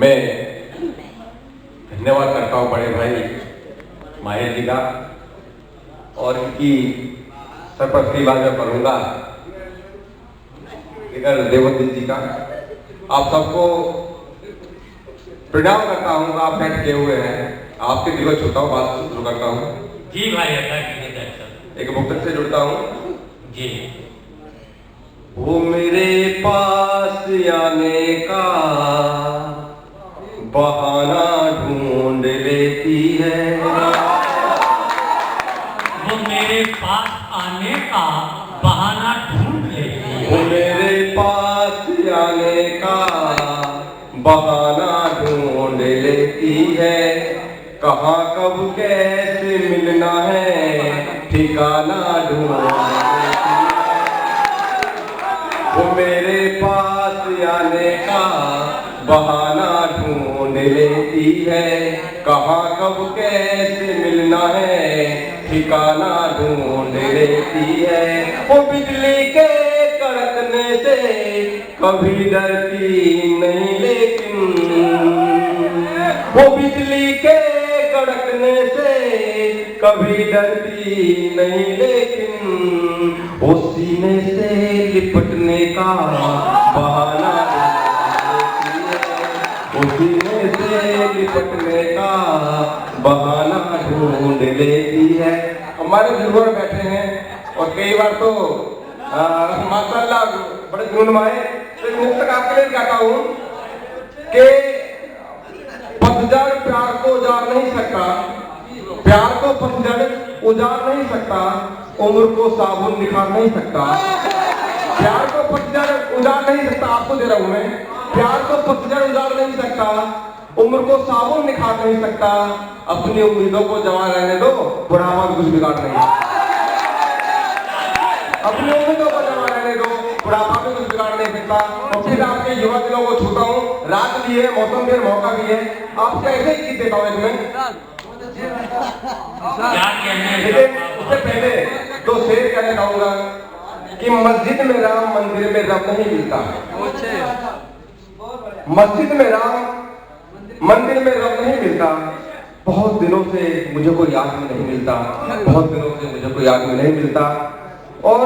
मैं धन्यवाद करता हूँ बड़े भाई माहिर जी का, और इनकी सरपरस्ती बाद में करूँगा इधर देवदत्त जी का। आप सबको प्रणाम करता हूँ। आप बैठ के हुए हैं, आपके दिल को छूता हूँ, बात शुरू करता हूँ। जी भाई, एक मुक्तक से जुड़ता हूँ जी। वो मेरे पास आने का बहाना ढूंढ लेती है, वो मेरे पास आने का बहाना ढूंढ लेती है, वो मेरे पास आने का बहाना ढूंढ लेती है। कहाँ कब कैसे मिलना है ठिकाना ढूंढ लेती है। वो मेरे पास आने का बहाना ढूंढ लेती है। कहाँ कब कैसे मिलना है ठिकाना ढूंढ लेती है। वो बिजली के कड़कने से कभी डरती नहीं, लेकिन वो बिजली के कड़कने से कभी डरती नहीं, लेकिन वो सीने से लिपटने का बहाना ढूंढ लेती है। वो सीने से लिपटने का बहाना ढूंढ लेती है। हमारे बुजुर्ग बैठे हैं और कई बार तो माशाल्लाह बड़े गुणमाए। तो मुफ्त आपके लिए कहता हूँ कि पतझड़ प्यार को उजाड़ नहीं सकता, प्यार को पतझड़ उजाड़ नहीं सकता, उम्र को साबुन निखार नहीं सकता। प्यार को पतझड़ उजाड़ नहीं सकता, आपको दे रहा हूं मैं। प्यार को पतझड़ उजाड़ नहीं सकता, उम्र को साबुन निखार नहीं सकता। अपनी उम्मीदों को जवान रहने दो, बुढ़ापा कुछ बिगाड़ नहीं। अपनी उम्मीदों को जवान रहने दो, बुढ़ापा में कुछ बिगाड़ नहीं सकता। और फिर आपके युवा दिलों को छूता हूँ। रात भी है, मौसम भी है, मौका भी है। आप कैसे गीत देता हूँ तुम्हें, लेकिन उससे पहले दो शेर कहना चाहूंगा कि मस्जिद में राम मंदिर में रब नहीं मिलता। मस्जिद में राम मंदिर में रब नहीं मिलता। बहुत दिनों से मुझे कोई याद में नहीं मिलता, बहुत दिनों से मुझे कोई याद में नहीं मिलता। और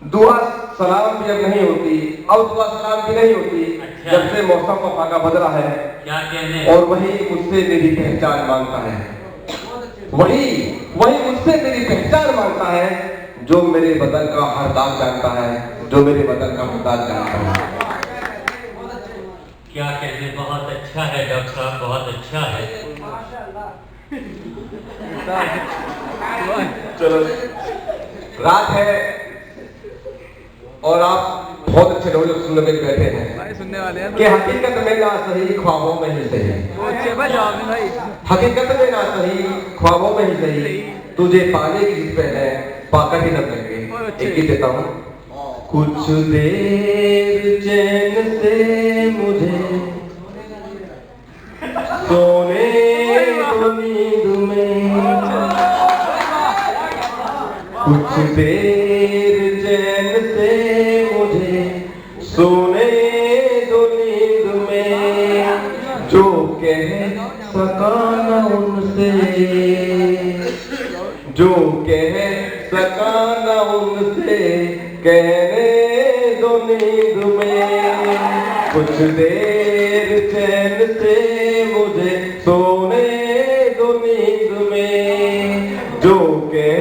दुआ सलाम भी अब नहीं होती, अब दुआ सलाम भी नहीं होती। अच्छा। जब से मौसम का फाका बदला है, क्या कहने, और वही मुझसे मेरी पहचान मांगता है, वही मुझसे मेरी पहचान मांगता है। जो मेरे बदन का हर दाग जानता है, जो मेरे बदन का हर दाग जानता है। क्या कहने, बहुत अच्छा है डॉक्टर साहब, बहुत अच्छा है। चलो, रात है और आप बहुत अच्छे लोग सुनने के बैठे हैं सुनने वाले हैं कि हकीकत में ना सही ख्वाबों में ही सही, भाई हकीकत में ना सही ख्वाबों में ही सही, तुझे पाने की जिद पे है पाकर ही न लेंगे। एक गीत देता हूँ। कुछ देर चैन से मुझे सोने दो नींद में, कुछ देर चैन से मुझे सोने दो नींद में। जो कह सका न उनसे, जो कह सका न उनसे कहने दो नींद में। कुछ देर चैन से मुझे सोने दो नींद में। जो कह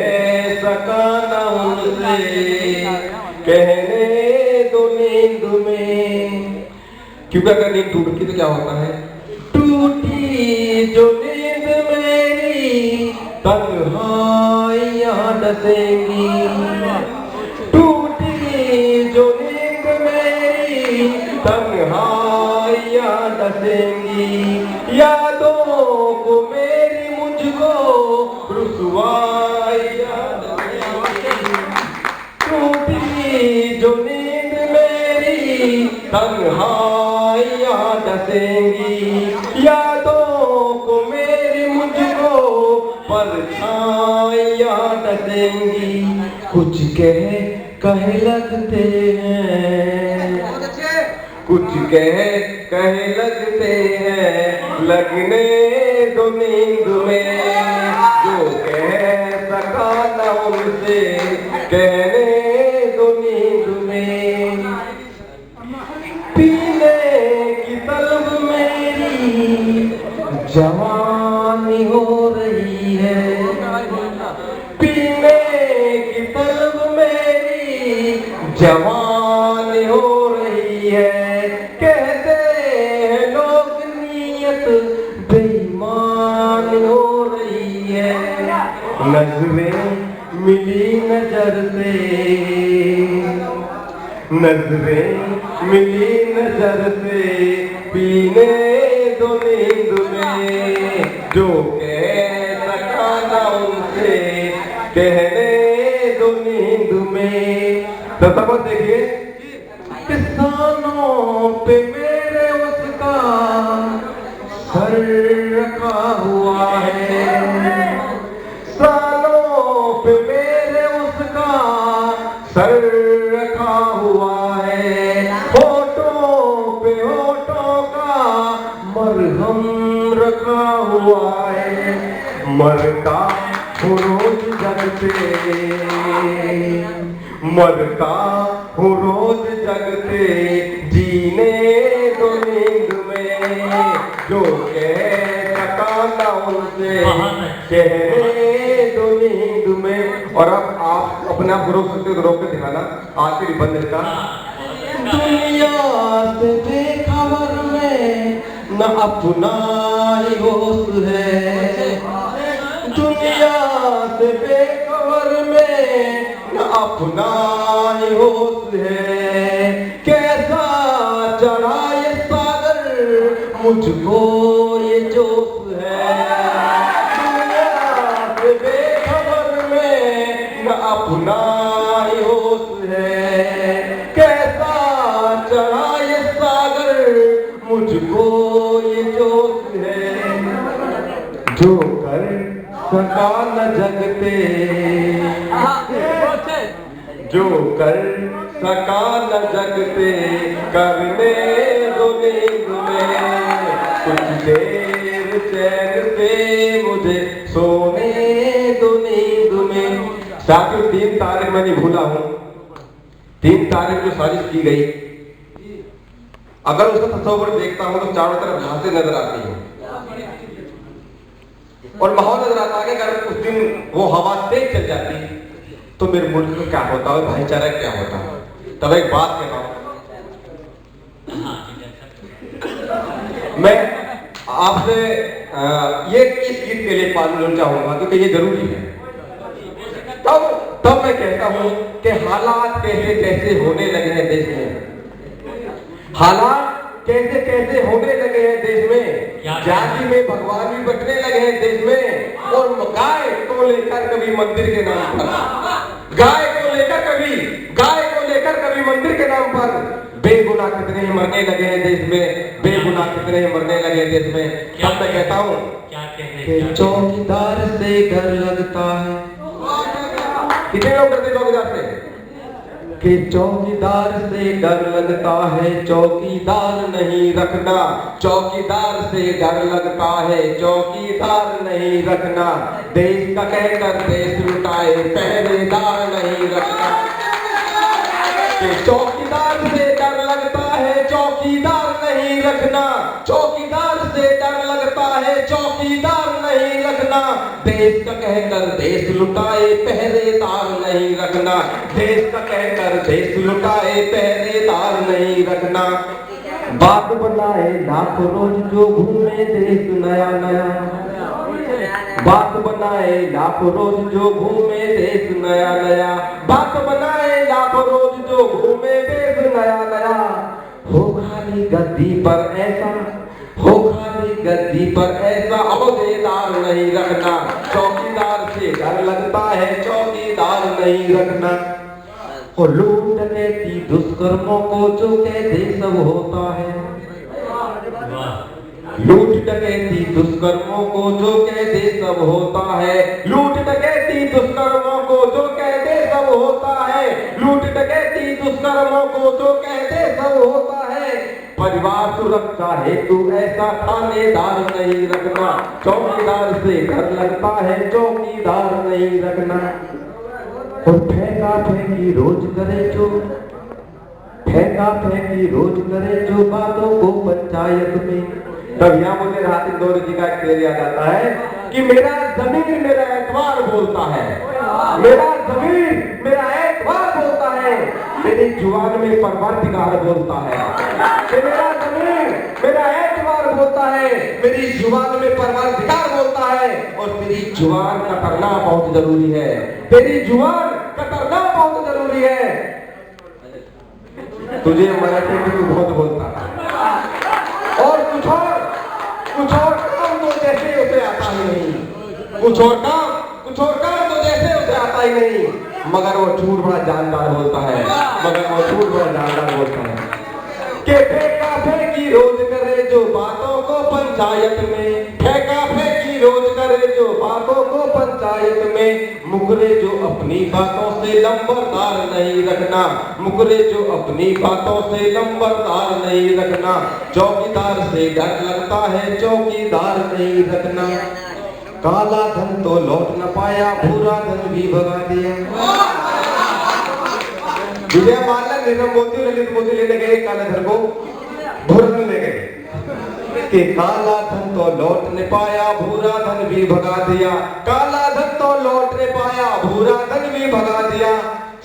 सका न उनसे कहने दो नींद में। क्योंकि अगर नींद टूटती तो क्या होता है, टूटी जो नींद मेरी तन्हाइयां डसेंगी। टूटी जो नींद मेरी तन्हाइयां डसेंगी। यादों को मेरी मुझको रुसवाइयां डसेंगी। टूटी जो नींद मेरी तन्हाइयां डसेंगी। यादों को मेरी मुझको परछाइयां डसेंगी। कुछ कहे लगते हैं, कुछ कह लगते हैं लगने दो नींद में, जो कह सका न उनसे कहने दो नींद में। पीने की तलब मेरी जवानी हो रही है, पीने की तलब मेरी जवानी हो रही है। कहते हैं लोग नीयत बेईमान हो रही है। नजरें मिली नजर से, नजरें मिली नजर से पीने दो नींद में, जो कह सका ना उनसे कहने दो नींद में। तो तब देखिए किसानों पे मेरे उसका सर रखा हुआ है, सालों पे मेरे उसका सर रखा हुआ है। होठों पे होठों का मरहम रखा हुआ है। मरता हूँ रोज जग पे, मरता हूँ रोज जग पे जीने दो नींद में, जो कह सका ना उनसे कहने दो नींद में। और अब आप अपने आप रोक सकते हो, रोक के दिखाना आखिरी बंद का। दुनिया से बेखबर में न अपना ही होश है, दुनिया से बेखबर में न अपना ही होश है। कैसा चढ़ा ये सागर मुझको ये जोश है, दुनिया से बेखबर में न अपना ही होश है। कैसा चढ़ा ये सागर मुझको ये जोश है, जो कर सका न जगते, जो कर सका न जगते करने दो नींद में। कुछ देर चैन से मुझे सोने दो नींद में। साथियों 3 तारीख मैं नहीं भूला हूं, 3 तारीख जो साजिश की गई, अगर उसका तस्वीर देखता हूं तो चारों तरफ घासें नजर आती हैं और माहौल नजर आता है कि अगर उस दिन वो हवा तेज चल जाती तो मेरे मुल्क में क्या होता है, भाईचारा क्या होता है। तब एक बात कहता हूं, मैं आपसे ये इस गीत के लिए पालन चाहूंगा क्योंकि ये जरूरी है। तब मैं कहता हूं कि हालात कैसे कैसे होने लगे हैं देश में, हालात कैसे कैसे होने लगे हैं देश में। जाति में भगवान भी बटने लगे हैं देश में, और गाय को लेकर कभी मंदिर के नाम पर, गाय को लेकर कभी मंदिर के नाम पर बेगुनाह कितने ही मरने लगे हैं देश में, बेगुनाह कितने ही मरने लगे हैं देश में। तब मैं कहता हूँ कि चौकीदार से डर लगता है। कितने लोग डरते चौकीदार से? कि चौकीदार से डर लगता है, चौकीदार नहीं रखना, चौकीदार से डर लगता है, चौकीदार नहीं रखना। देश का कहकर देश लुटाए पहरेदार नहीं रखना। कि चौकीदार से डर लगता है, चौकीदार नहीं रखना, चौकीदार से डर लगता है, चौकीदार नहीं रखना। देश का कहकर देश लुटाए पहरेदार नहीं रखना, देश का कहकर देश लुटाए पहरेदार नहीं रखना। बात बनाए लाखों रोज जो घूमे देश नया नया, बात बनाए लाखों रोज जो घूमे देश नया नया, बात बनाए लाखों रोज जो घूमे देश नया नया। हो खाली गद्दी पर ऐसा, हो खाली गद्दी पर ऐसा अहदेदार नहीं रखना। चौकीदार से डर लगता है, चौकीदार नहीं रखना। और लूट डकैती दुष्कर्मों को जो कहते सब होता है, लूट डकैती दुष्कर्मों को जो कहते सब होता है, लूट डकैती दुष्कर्मों को जो कहते सब होता है, लूट डकैती दुष्कर्मों को जो कहते सब होता है। परिवार सुरक्षा हेतु ऐसा थानेदार नहीं रखना, चौकीदार से डर लगता है चौकीदार नहीं रखना। और फेंका फेंकी रोज करे जो, फेंका फेंकी रोज करे जो बातों को पंचायत में। तब यहाँ मुझे रात इंदौर जी का एक शेर याद आता है कि मेरा जमीन मेरा एतवार बोलता है, मेरा जमीन मेरा एतवार बोलता है, मेरी जुबान में परवरदिगार बोलता है। मेरा जमीन मेरा एतवार बोलता है, मेरी जुबान में परवरदिगार बोलता है। और तेरी जुबान कतरना बहुत जरूरी है, तेरी जुबान कतरना बहुत जरूरी है। तुझे मराठी में तू बहुत बोलता है और कुछ और काम तो जैसे उसे आता ही नहीं, कुछ और काम तो जैसे उसे आता ही नहीं। मगर वो झूठ बड़ा जानदार बोलता है, मगर वो झूठ बड़ा जानदार बोलता है। के फेंका फेंकी रोज करे जो बातों को पंचायत में, फेंका फेंकी रोज करे जो बातों को पंचायत में। मुकरे जो अपनी बातों से लंबरदार नहीं रखना, मुकरे जो अपनी बातों से लंबरदार नहीं रखना। चौकीदार से डर लगता है चौकीदार नहीं रखना। काला धन तो लौट न पाया, भूरा धन भी भगा दिया। विजय माल्या नीरव मोदी और ललित मोदी लेने गए काले धन को, भूरा धन ले गए कि काला धन तो लौट न पाया, भूरा धन भी भगा दिया। काला धन तो लौट न पाया, भूरा धन भी भगा दिया।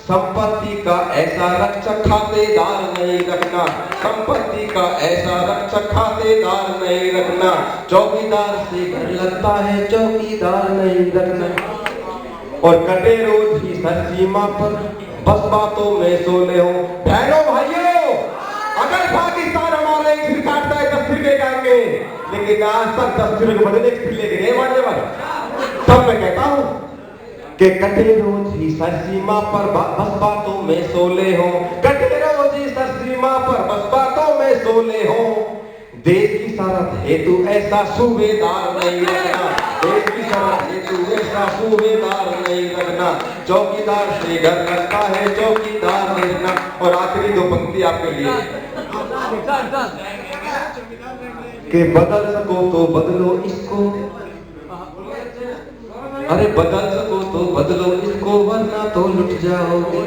संपत्ति का ऐसा रक्षक खातेदार नहीं रखना, संपत्ति का ऐसा रक्षक खातेदार नहीं रखना। चौकीदार से डर लगता है चौकीदार नहीं रखना। और कटे रोज ही सर सीमा पर बस बातों में सोले हो। बहनों भाइयों, अगर पाकिस्तान हमारे एक सिर काटता है 10 सिर के काटेंगे, लेकिन आज तक 10 सिर के बदले एक सिर लेके नहीं मारने वाले। तब मैं कहता हूं कि कटे रोज ही सर सीमा पर बस बातों में सोले हो, कटे रोज ही सर सीमा पर बस बातों में सोले हो। देश की सरहद हेतु ऐसा सूबेदार नहीं रखना, देश की सरहद हेतु ऐसा सूबेदार नहीं रखना। चौकीदार से डर लगता है चौकीदार नहीं रखना। और आखिरी 2 पंक्ति आपके लिए कि बदल सको तो बदलो इसको, अरे बदल सको तो बदलो इसको, वरना तो लुट जाओगे।